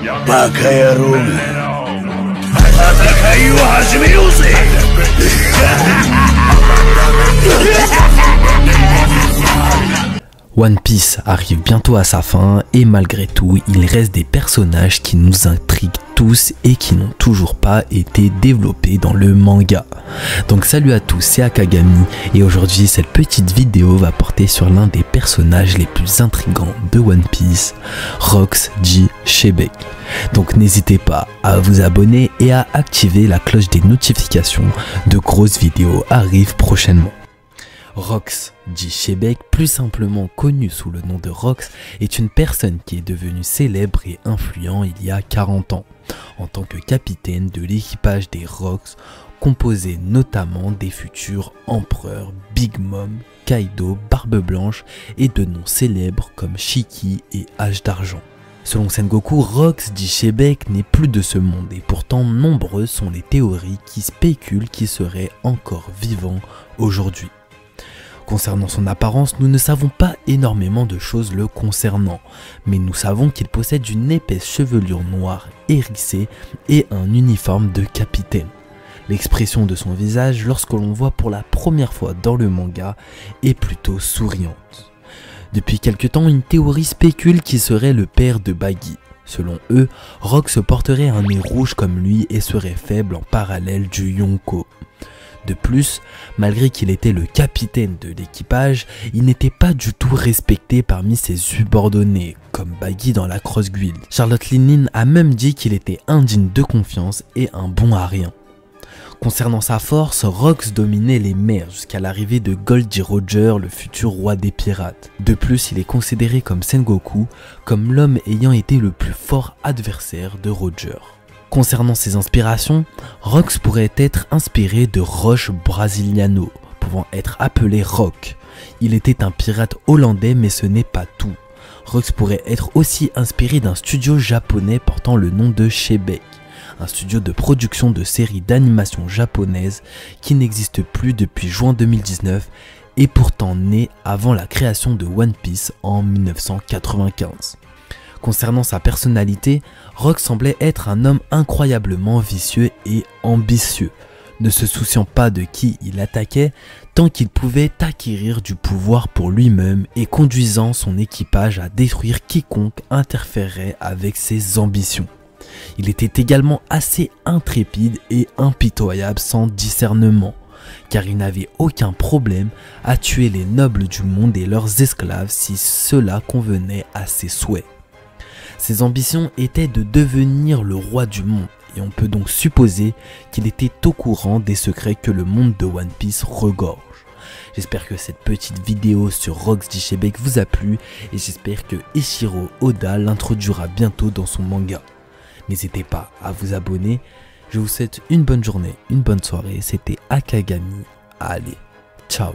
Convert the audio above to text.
バカ野郎が戦いを始めようぜ。One Piece arrive bientôt à sa fin et malgré tout, il reste des personnages qui nous intriguent tous et qui n'ont toujours pas été développés dans le manga. Donc salut à tous, c'est Akagami et aujourd'hui cette petite vidéo va porter sur l'un des personnages les plus intrigants de One Piece, Rox G. Shebeck. Donc n'hésitez pas à vous abonner et à activer la cloche des notifications, de grosses vidéos arrivent prochainement. Rox G. Shebeck, plus simplement connu sous le nom de Rox, est une personne qui est devenue célèbre et influent il y a 40 ans, en tant que capitaine de l'équipage des Rox, composé notamment des futurs empereurs Big Mom, Kaido, Barbe Blanche et de noms célèbres comme Shiki et Hache d'Argent. Selon Sengoku, Rox G. Shebeck n'est plus de ce monde et pourtant nombreuses sont les théories qui spéculent qu'il serait encore vivant aujourd'hui. Concernant son apparence, nous ne savons pas énormément de choses le concernant, mais nous savons qu'il possède une épaisse chevelure noire hérissée et un uniforme de capitaine. L'expression de son visage lorsque l'on voit pour la première fois dans le manga est plutôt souriante. Depuis quelque temps, une théorie spécule qu'il serait le père de Buggy. Selon eux, Rox porterait un nez rouge comme lui et serait faible en parallèle du Yonko. De plus, malgré qu'il était le capitaine de l'équipage, il n'était pas du tout respecté parmi ses subordonnés, comme Buggy dans la Cross Guild. Charlotte Linlin a même dit qu'il était indigne de confiance et un bon à rien. Concernant sa force, Rox dominait les mers jusqu'à l'arrivée de Goldie Roger, le futur roi des pirates. De plus, il est considéré comme Sengoku, comme l'homme ayant été le plus fort adversaire de Roger. Concernant ses inspirations, Rox pourrait être inspiré de Roche Brasiliano, pouvant être appelé Rock. Il était un pirate hollandais mais ce n'est pas tout. Rox pourrait être aussi inspiré d'un studio japonais portant le nom de Shebeck, un studio de production de séries d'animation japonaises qui n'existe plus depuis juin 2019 et pourtant né avant la création de One Piece en 1995. Concernant sa personnalité, Rox semblait être un homme incroyablement vicieux et ambitieux, ne se souciant pas de qui il attaquait tant qu'il pouvait acquérir du pouvoir pour lui-même et conduisant son équipage à détruire quiconque interférait avec ses ambitions. Il était également assez intrépide et impitoyable sans discernement, car il n'avait aucun problème à tuer les nobles du monde et leurs esclaves si cela convenait à ses souhaits. Ses ambitions étaient de devenir le roi du monde et on peut donc supposer qu'il était au courant des secrets que le monde de One Piece regorge. J'espère que cette petite vidéo sur Rox G. Shebeck vous a plu et j'espère que Eiichiro Oda l'introduira bientôt dans son manga. N'hésitez pas à vous abonner. Je vous souhaite une bonne journée, une bonne soirée. C'était Akagami. Allez, ciao.